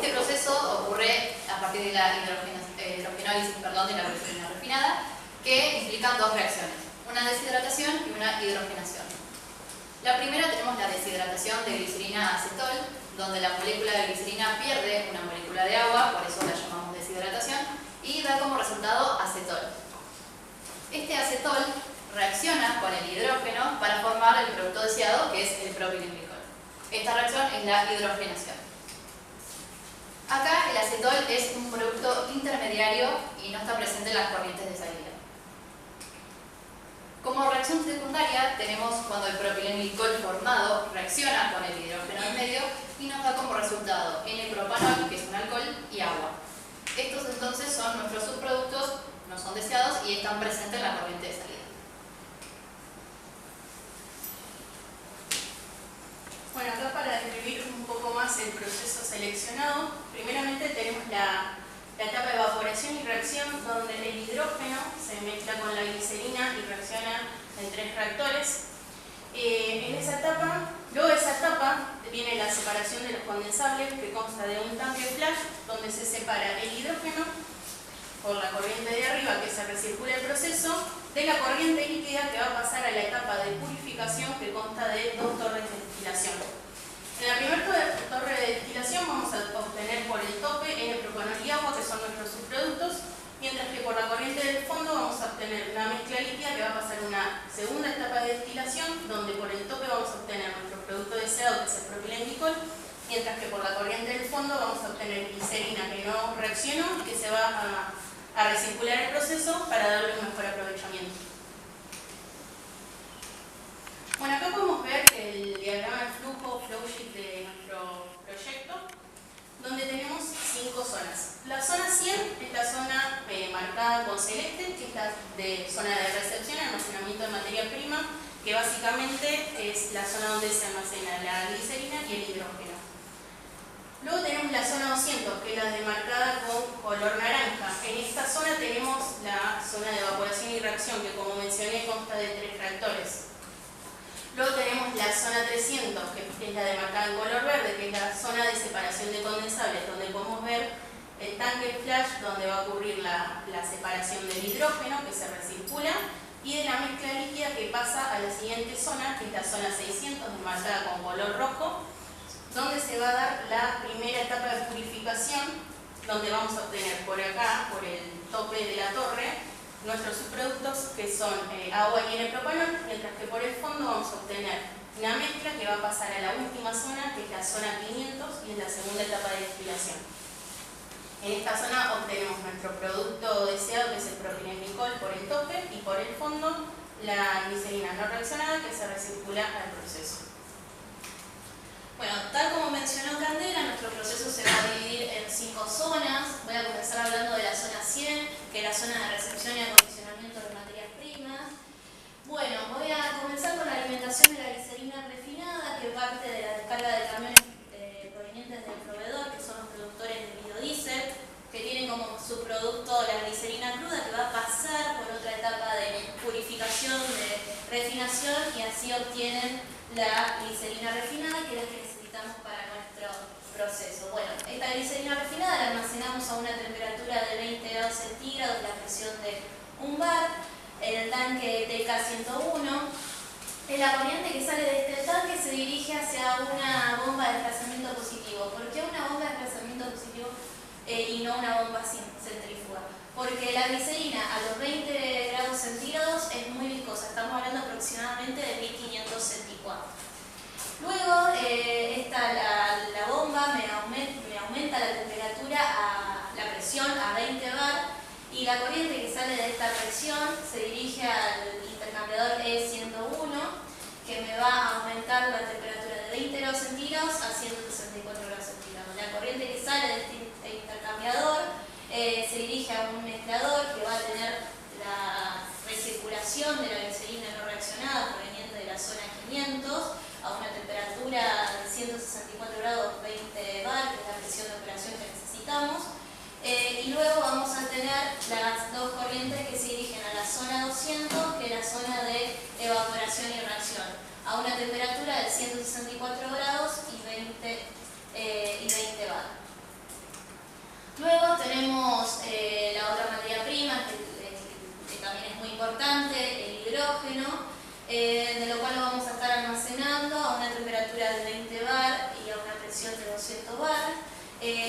Este proceso ocurre a partir de la hidrogenólisis de la glicerina refinada, que implica dos reacciones, una deshidratación y una hidrogenación. La primera tenemos la deshidratación de glicerina a acetol, donde la molécula de glicerina pierde una molécula de agua, por eso la llamamos deshidratación, y da como resultado acetol. Este acetol reacciona con el hidrógeno para formar el producto deseado, que es el propilenglicol. Esta reacción es la hidrogenación. Acá el acetol es un producto intermediario y no está presente en las corrientes de salida. Como reacción secundaria tenemos cuando el propilenglicol formado reacciona con el hidrógeno en medio y nos da como resultado N-propanol, que es un alcohol, y agua. Estos entonces son nuestros subproductos, no son deseados y están presentes en la corriente de salida. Bueno, acá para describir un poco más el proceso seleccionado, primeramente tenemos la etapa de evaporación y reacción, donde el hidrógeno se mezcla con la glicerina y reacciona en 3 reactores. Luego de esa etapa viene la separación de los condensables, que consta de un tanque flash donde se separa el hidrógeno por la corriente de arriba, que se recircula el proceso, de la corriente líquida, que va a pasar a la etapa de purificación, que consta de 2 torres de destilación. En la primera torre de destilación vamos a obtener por el tope N-propanol y agua, que son nuestros subproductos, mientras que por la corriente del fondo vamos a obtener una mezcla líquida que va a pasar a una segunda etapa de destilación, donde por el tope vamos a obtener nuestro producto deseado, que es el propilenglicol, mientras que por la corriente del fondo vamos a obtener glicerina que no reaccionó y que se va a recircular el proceso para darle un mejor aprovechamiento. Bueno, acá podemos ver el diagrama de flujo, flowsheet de nuestro proyecto, donde tenemos 5 zonas. La zona 100 es la zona marcada con celeste, que es la zona de recepción y almacenamiento de materia prima, que básicamente es la zona donde se almacena la glicerina y el hidrógeno. Luego tenemos la zona 200, que es la demarcada con color naranja. En esta zona tenemos la zona de evaporación y reacción, que como mencioné consta de 3 reactores. Luego tenemos la zona 300, que es la demarcada en color verde, que es la zona de separación de condensables, donde podemos ver el tanque flash, donde va a ocurrir la separación del hidrógeno, que se recircula, y de la mezcla líquida, que pasa a la siguiente zona, que es la zona 600, demarcada con color rojo, donde se va a dar la primera etapa de purificación, donde vamos a obtener por acá, por el tope de la torre, nuestros subproductos, que son agua y N-propanol, mientras que por el fondo vamos a obtener una mezcla que va a pasar a la última zona, que es la zona 500, y es la segunda etapa de destilación. En esta zona obtenemos nuestro producto deseado, que es el propilenglicol, por el tope, y por el fondo la glicerina no reaccionada, que se recircula al proceso. Bueno, tal como mencionó Candela, nuestro proceso se va a dividir en 5 zonas. Voy a comenzar hablando de la zona 100, que es la zona de recepción y acondicionamiento de materias primas. Bueno, voy a comenzar con la alimentación de la glicerina refinada, que parte de la descarga de camiones provenientes del proveedor, que son los productores de biodiesel, que tienen como subproducto la glicerina cruda, que va a pasar por otra etapa de purificación, de refinación, y así obtienen la glicerina refinada, que es la que necesitamos para nuestro proceso. Bueno, esta glicerina refinada la almacenamos a una temperatura de 20 grados centígrados, la presión de un bar, en el tanque TK101. La corriente que sale de este tanque se dirige hacia una bomba de desplazamiento positivo. ¿Por qué una bomba de desplazamiento positivo y no una bomba centrífuga? Porque la glicerina a los 20 grados centígrados es muy viscosa, estamos hablando aproximadamente de 1500 centicuadros. Luego la bomba me aumenta la temperatura, la presión a 20 bar, y la corriente que sale de esta presión se dirige al intercambiador E101, que me va a aumentar la temperatura de 20 grados centígrados a 164 grados centígrados. La corriente que sale de este intercambiador se dirige a un mezclador que va a tener la recirculación de la glicerina no reaccionada proveniente de la zona 500 a una temperatura de 164 grados 20 bar, que es la presión de operación que necesitamos. Y luego vamos a tener las dos corrientes que se dirigen a la zona 200, que es la zona de evaporación y reacción, a una temperatura de 164 grados y 20 bar. Luego tenemos la otra materia prima, que también es muy importante, el hidrógeno, de lo cual lo vamos a estar almacenando a una temperatura de 20 bar y a una presión de 200 bar.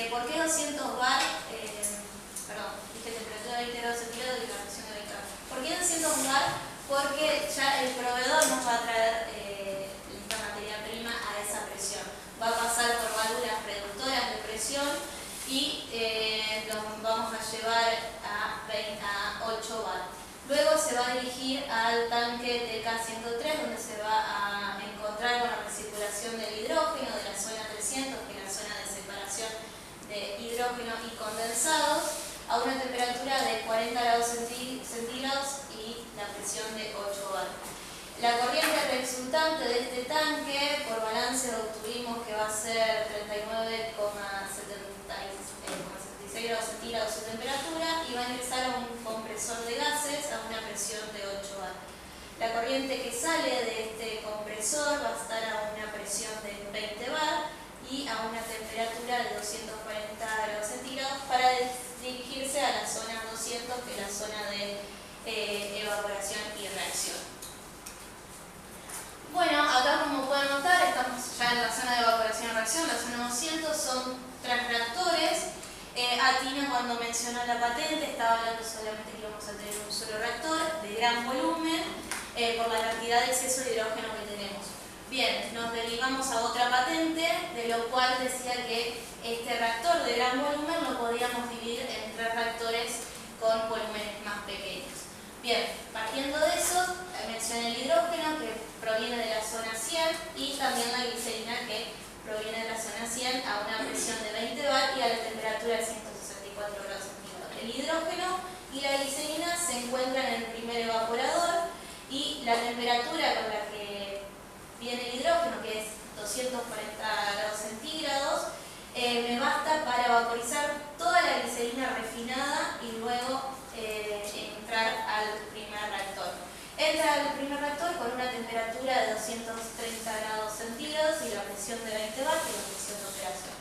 ¿Por qué 200 bar? Perdón, dije temperatura de 20 grados centígrados y la presión de 20 bar. ¿Por qué 200 bar? Porque ya el proveedor nos va a traer esta materia prima a esa presión. Va a pasar por válvulas reductoras de presión y los vamos a llevar a 8 bar. Luego se va a dirigir al tanque TK103, donde se va a encontrar con la recirculación del hidrógeno de la zona 300, que es la zona de separación de hidrógeno y condensados, a una temperatura de 40 grados centígrados y la presión de 8 bar. La corriente resultante de este tanque, por balance obtuvimos que va a ser 39,76 grados centígrados su temperatura y va a ingresar a un compresor de gases a una presión de 8 bar. La corriente que sale de este compresor va a estar a una presión de 20 bar y a una temperatura de 240 grados centígrados para dirigirse a la zona 200, que es la zona de evaporación y reacción. Bueno, acá como pueden notar estamos ya en la zona de evaporación y reacción, la zona 200 son 3 reactores. Atina cuando mencionó la patente estaba hablando solamente que íbamos a tener un solo reactor de gran volumen por la cantidad de exceso de hidrógeno que tenemos. Bien, nos derivamos a otra patente, de lo cual decía que este reactor de gran volumen lo podíamos dividir en 3 reactores con volúmenes más pequeños. Bien, partiendo de eso, mencioné el hidrógeno que proviene de la zona 100 y también la glicerina que proviene de la zona 100 a una presión de 20 bar y a la temperatura de 164 grados centígrados. El hidrógeno y la glicerina se encuentran en el primer evaporador y la temperatura con la que viene el hidrógeno, que es 240 grados centígrados, me basta para vaporizar toda la glicerina refinada y luego entrar al primer reactor. Entra al primer reactor con una temperatura de 230 grados centígrados y la presión de 20 bar, que es la presión de operación.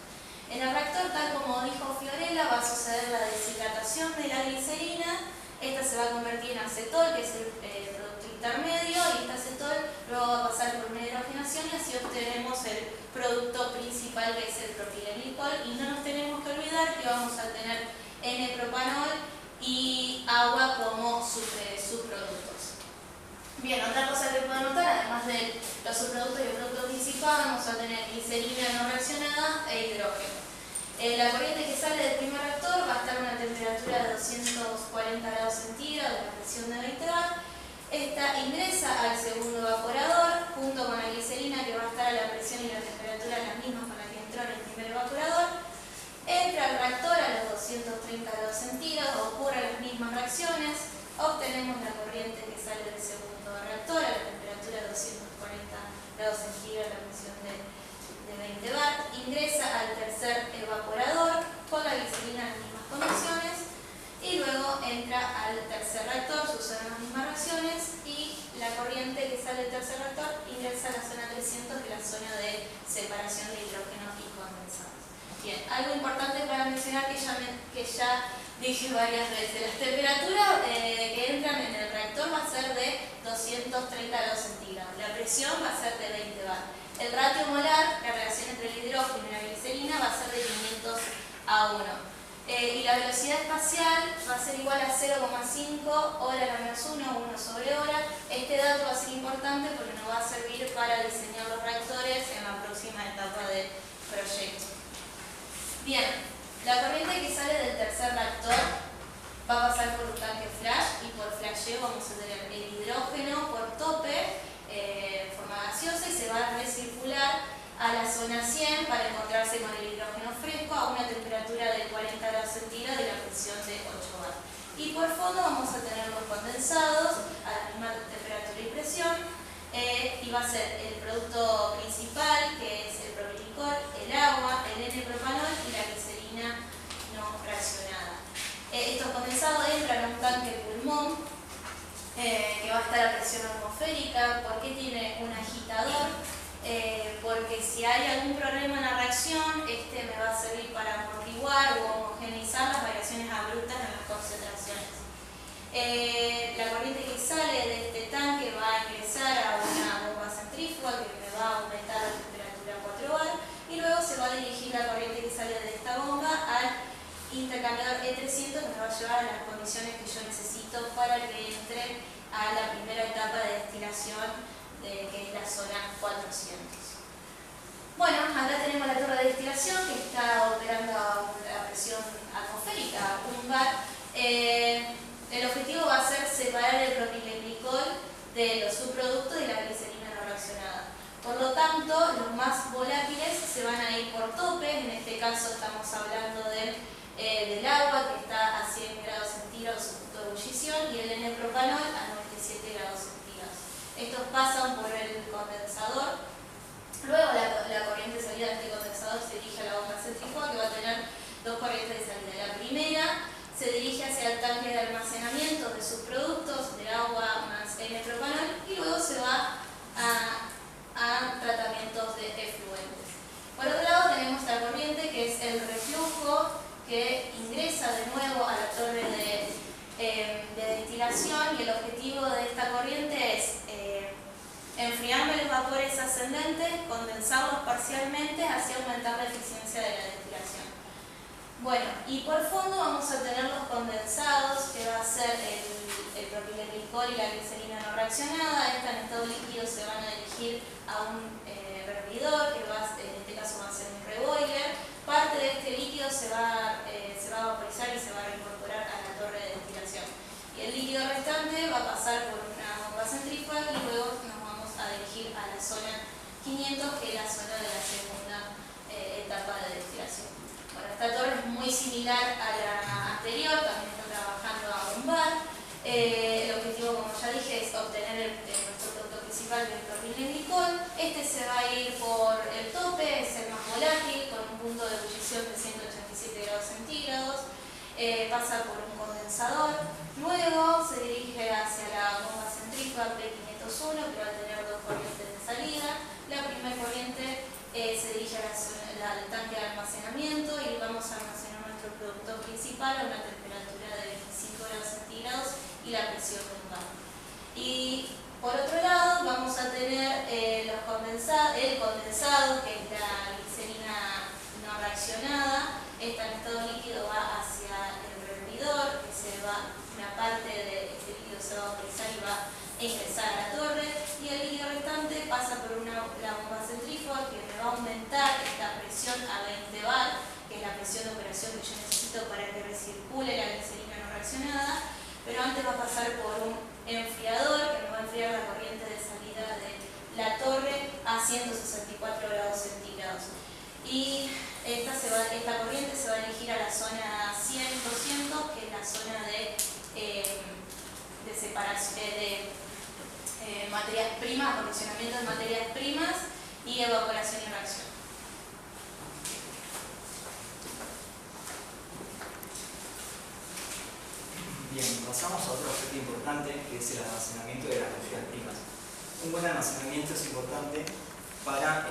En el reactor, tal como dijo Fiorella, va a suceder la deshidratación de la glicerina. Esta se va a convertir en acetol, que es el producto intermedio, y este acetol luego va a pasar por una hidrogenación y así obtenemos el producto principal, que es el propilenglicol. Y no nos tenemos que olvidar que vamos a tener N-propanol y agua como subproductos. Bien, otra cosa que pueden notar, además de los subproductos y el producto principal, vamos a tener glicerina no reaccionada e hidrógeno. La corriente que sale del primer reactor va a estar a una temperatura de 240 grados centígrados, la presión de 20 bar. Esta ingresa al segundo evaporador junto con la glicerina, que va a estar a la presión y la temperatura las mismas con la que entró en el primer evaporador. Entra al reactor a los 230 grados centígrados, ocurren las mismas reacciones, obtenemos la corriente que sale del segundo reactor a la temperatura de 240 grados centígrados, la presión de 20 bar, ingresa al tercer evaporador con la glicerina en las mismas condiciones y luego entra al tercer reactor, suceden las mismas reacciones y la corriente que sale del tercer reactor ingresa a la zona 300, que es la zona de separación de hidrógeno y condensados. Bien, algo importante para mencionar que ya dije varias veces, la temperatura que entran en el reactor va a ser de 230 grados centígrados, la presión va a ser de 20 bar. El ratio molar, la relación entre el hidrógeno y la glicerina, va a ser de 500 a 1. Y la velocidad espacial va a ser igual a 0,5 hora a la menos 1, 1 sobre hora. Este dato va a ser importante porque nos va a servir para diseñar los reactores en la próxima etapa del proyecto. Bien, la corriente que sale del tercer reactor va a pasar por un tanque flash y por flasheo vamos a tener el hidrógeno por tope en forma gaseosa y se va a recircular a la zona 100 para encontrarse con el hidrógeno fresco a una temperatura de 40 grados centígrados y la presión de 8 bar. Y por fondo vamos a tener los condensados a la misma temperatura y presión y va a ser el producto principal, que es el propilenglicol, el agua, el N-propanol y la glicerina no reaccionada. Estos condensados entran a un tanque pulmón que va a estar a presión atmosférica. ¿Por qué tiene un agitador? Porque si hay algún problema en la reacción, este me va a servir para amortiguar o homogeneizar La corriente que sale de este tanque va a ingresar a una bomba centrífuga que me va a aumentar la temperatura a 4 bar y luego se va a dirigir la corriente que sale de esta bomba al intercambiador E300 que me va a llevar a las condiciones que yo necesito para que entre a la primera etapa de destilación, que es la zona 400. Bueno, acá tenemos la torre de destilación que está operando a una presión atmosférica, 1 bar. El objetivo va a ser separar el propilenglicol de los subproductos de la glicerina no reaccionada. Por lo tanto, los más volátiles se van a ir por tope. En este caso estamos hablando del agua, que está a 100 grados centígrados su punto de ebullición, y el N-propanol a 97 grados centígrados. Estos pasan por el condensador. Luego la corriente de salida de este condensador se dirige a la bomba centrífuga, que va a tener dos corrientes de salida. La primera se dirige hacia el tanque de almacenamiento de sus productos, de agua más N-propanol, y luego se va a tratamientos de efluentes. Por otro lado tenemos la corriente que es el reflujo, que ingresa de nuevo a la torre de destilación, y el objetivo de esta corriente es enfriarme los vapores ascendentes, condensarlos parcialmente, así aumentar la eficiencia de la destilación. Bueno, y por fondo vamos a tener los condensados, que va a ser el propilenglicol y la glicerina no reaccionada. Esta en estado líquido se van a dirigir a un hervidor, que en este caso va a ser un reboiler. Parte de este líquido se va a vaporizar y se va a reincorporar a la torre de destilación. Y el líquido restante va a pasar por una bomba centrífuga y luego nos vamos a dirigir a la zona 500, que es la zona de la segunda etapa de destilación. Bueno, esta torre es muy similar a la anterior, también está trabajando a un bar. El objetivo, como ya dije, es obtener nuestro producto principal, que es el propilenglicol. Este se va a ir por el tope, es el más volátil, con un punto de ebullición de 187 grados centígrados. Pasa por un condensador, luego se dirige hacia la bomba centrífuga P501, que va a tener dos corrientes de salida. La primera corriente se dirige al tanque de almacenamiento y vamos a almacenar nuestro producto principal a una temperatura de 25 grados centígrados y la presión de un bar. Y por otro lado vamos a tener el condensado, que es la glicerina no reaccionada. Esta en estado líquido va hacia el hervidor, una parte de este líquido se va a vaporizar y va a ingresar a la torre, y el líquido restante pasa por la bomba centrífuga, que me va a aumentar esta presión a 20 bar, que es la presión de operación que yo necesito para que recircule la glicerina no reaccionada, pero antes va a pasar por un enfriador que me va a enfriar la corriente de salida de la torre a 164 grados centígrados. Y esta corriente se va a dirigir a la zona 100-200, que es la zona de separación de materias primas, acondicionamiento de materias primas y evaporación y reacción. Bien, pasamos a otro aspecto importante, que es el almacenamiento de las materias primas. Un buen almacenamiento es importante para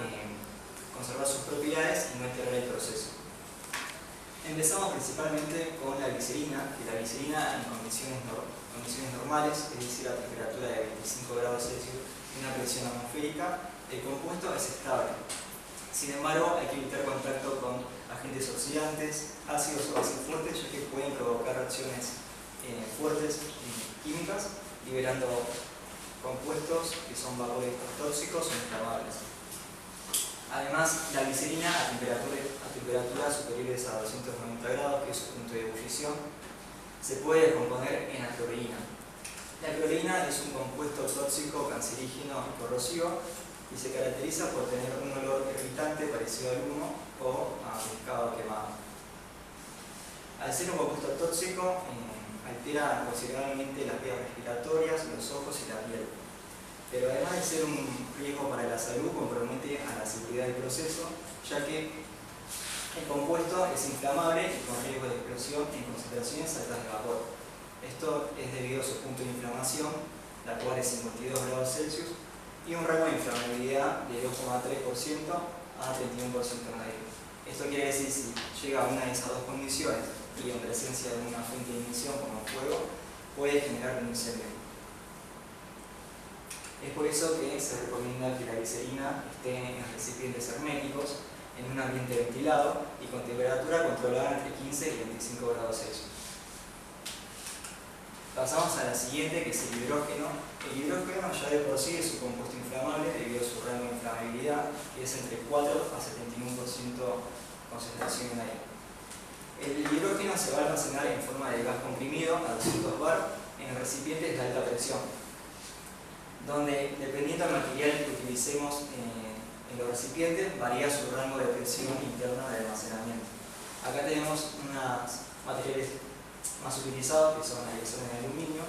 conservar sus propiedades y no alterar el proceso. Empezamos principalmente con la glicerina, que la glicerina en condiciones normales, es decir, a temperatura de 25 grados Celsius y una presión atmosférica, el compuesto es estable. Sin embargo, hay que evitar contacto con agentes oxidantes, ácidos o bases fuertes, ya que pueden provocar reacciones fuertes y químicas, liberando compuestos que son vapores tóxicos o inflamables. Además, la glicerina a temperaturas superiores a 290 grados, que es su punto de ebullición, se puede descomponer en la clorina. La clorina es un compuesto tóxico, cancerígeno y corrosivo y se caracteriza por tener un olor irritante parecido al humo o a pescado quemado. Al ser un compuesto tóxico, altera considerablemente las vías respiratorias, los ojos y la piel. Pero además de ser un riesgo para la salud, compromete a la seguridad del proceso, ya que el compuesto es inflamable y con riesgo de explosión en concentraciones altas de vapor. Esto es debido a su punto de inflamación, la cual es 52 grados Celsius, y un rango de inflamabilidad de 2,3% a 31% medio. Esto quiere decir, si llega a una de esas dos condiciones y en presencia de una fuente de ignición como el fuego, puede generar un incendio. Es por eso que se recomienda que la glicerina esté en recipientes herméticos, en un ambiente ventilado y con temperatura controlada entre 15 y 25 grados Celsius. Pasamos a la siguiente, que es el hidrógeno. El hidrógeno ya de por sí es un compuesto inflamable debido a su rango de inflamabilidad, que es entre 4 a 71% concentración en aire. El hidrógeno se va a almacenar en forma de gas comprimido a 200 bar en recipientes de alta presión, donde dependiendo del material que utilicemos en los recipientes, varía su rango de presión interna de almacenamiento. Acá tenemos unos materiales más utilizados, que son la son en aluminio,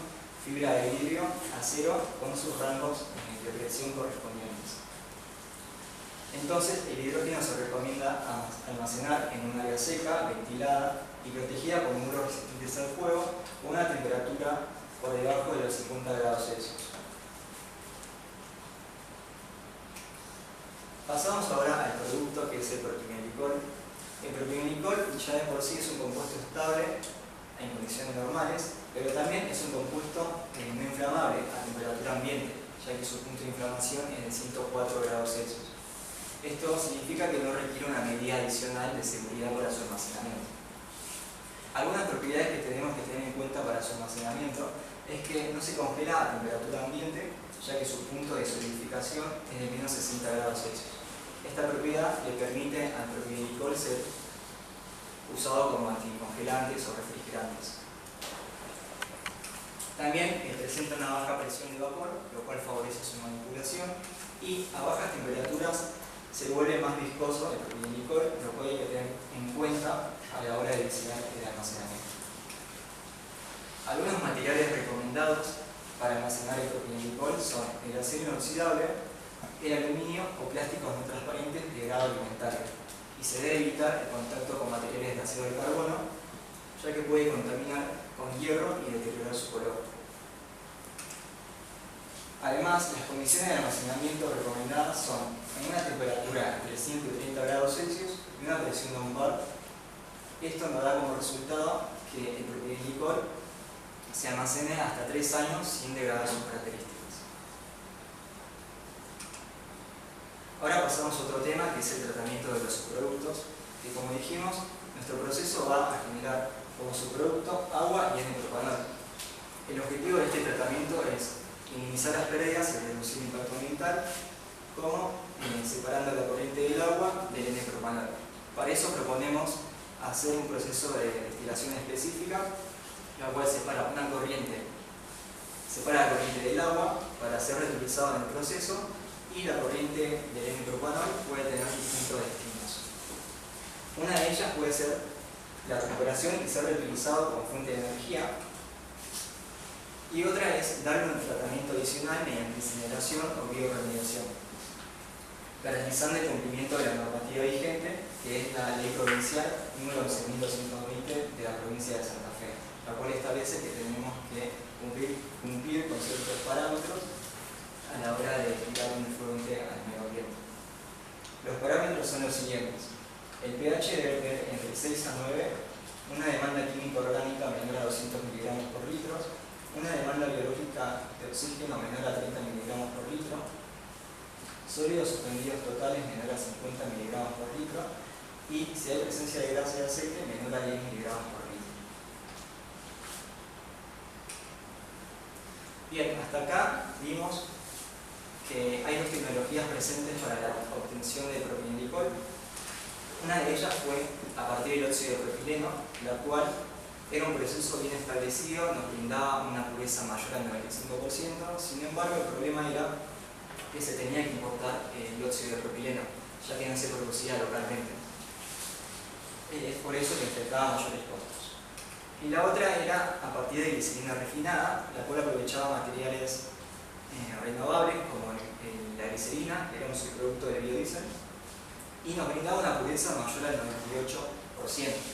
fibra de vidrio, acero, con sus rangos de presión correspondientes. Entonces, el hidrógeno se recomienda almacenar en un área seca, ventilada y protegida con muros resistentes al fuego, con una temperatura por debajo de los 50 grados Celsius. Pasamos ahora al producto, que es el propilenglicol. El propilenglicol ya de por sí es un compuesto estable en condiciones normales, pero también es un compuesto no inflamable a temperatura ambiente, ya que su punto de inflamación es de 104 grados Celsius. Esto significa que no requiere una medida adicional de seguridad para su almacenamiento. Algunas propiedades que tenemos que tener en cuenta para su almacenamiento es que no se congela a temperatura ambiente, ya que su punto de solidificación es de menos 60 grados Celsius. Esta propiedad le permite al propilenglicol ser usado como anticongelantes o refrigerantes. También presenta una baja presión de vapor, lo cual favorece su manipulación, y a bajas temperaturas se vuelve más viscoso el propilenglicol, lo cual hay que tener en cuenta a la hora de diseñar el almacenamiento. Algunos materiales recomendados para almacenar el propilenglicol son el acero inoxidable, el aluminio o plásticos no transparentes de grado alimentario, y se debe evitar el contacto con materiales de ácido de carbono, ya que puede contaminar con hierro y deteriorar su color. Además, las condiciones de almacenamiento recomendadas son en una temperatura entre 5 y 30 grados Celsius y una presión de un bar. Esto nos da como resultado que el propilenglicol se almacene hasta 3 años sin degradar sus características. Ahora pasamos a otro tema, que es el tratamiento de los subproductos, que como dijimos, nuestro proceso va a generar como subproducto agua y N-propanol. El objetivo de este tratamiento es minimizar las pérdidas y reducir el impacto ambiental, como separando la corriente del agua del N-propanol. Para eso proponemos hacer un proceso de destilación específica, la cual separa la corriente del agua para ser reutilizado en el proceso, y la corriente del N-propanol puede tener distintos destinos. Una de ellas puede ser la recuperación y ser reutilizado como fuente de energía, y otra es darle un tratamiento adicional mediante incineración o bioremediación, garantizando el cumplimiento de la normativa vigente, que es la Ley Provincial número 11.220 de la provincia de Santa Fe, la cual establece que tenemos que cumplir con ciertos parámetros a la hora de tirar un efluente al medio ambiente. Los parámetros son los siguientes. El pH debe tener entre 6 a 9, una demanda química orgánica menor a 200 miligramos por litro, una demanda biológica de oxígeno menor a 30 miligramos por litro, sólidos suspendidos totales menor a 50 miligramos por litro, y si hay presencia de grasa y aceite menor a 10 miligramos por litro. Bien, hasta acá vimos que hay dos tecnologías presentes para la obtención del propilenglicol. Una de ellas fue a partir del óxido de propileno, la cual era un proceso bien establecido, nos brindaba una pureza mayor al 95%, sin embargo el problema era que se tenía que importar el óxido de propileno, ya que no se producía localmente. Es por eso que enfrentaba mayores costos. Y la otra era a partir de glicerina refinada, la cual aprovechaba materiales renovables como la glicerina, que era un subproducto del biodiesel, y nos brindaba una pureza mayor al 98%.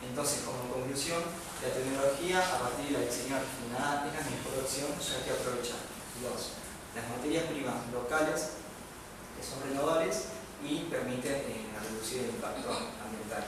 Entonces, como conclusión, la tecnología a partir de la glicerina refinada es la mejor opción, ya que aprovecha las materias primas locales, que son renovables, y permiten reducir el impacto ambiental.